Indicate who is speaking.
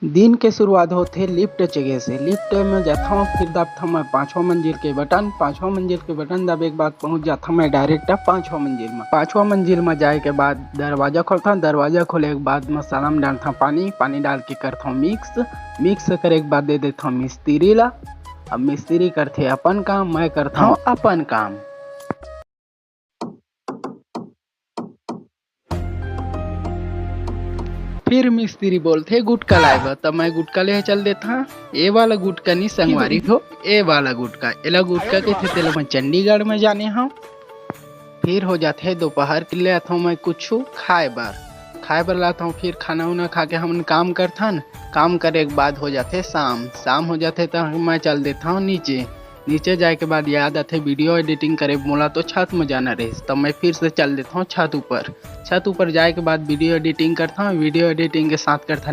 Speaker 1: दिन के शुरुआत होथे लिफ्ट जगह से। लिफ्ट में जाथव, फिर दबथव मैं 5वां मंजिल के बटन। 5वां मंजिल के बटन दबे के बाद पहुंच जाथव मैं डायरेक्ट 5वां मंजिल में। 5वां मंजिल में जाए के बाद दरवाजा खोलता। दरवाजा खोले के बाद मसाला में डालता पानी डाल के करता मिक्स करे के बाद दे देता मिस्त्री ला। अब मिस्त्री करथे अपन काम, मैं करता हूँ अपन काम। फिर मिस्त्री बोलथे गुटका लाए बर, तब मैं गुटका ले चल देता। ए वाला गुटका नहीं संगवारी हो, ए वाला गुटका, एला गुटका के थे तेला मैं चंडीगढ़ में जाने हूँ। फिर हो जाते दोपहर के ले आता हूँ मैं कुछ खाए बर लाता हूँ। फिर खाना उना खा के हम काम करथन। काम करे के बाद हो जाते शाम हो जाते तो मैं चल देता हूँ नीचे जाए के बाद याद आते वीडियो एडिटिंग करे मोला तो छत में जाना रहे, तब मैं फिर से चल देता हूँ छत ऊपर जाए के बाद वीडियो एडिटिंग करता हूँ। वीडियो एडिटिंग के साथ करता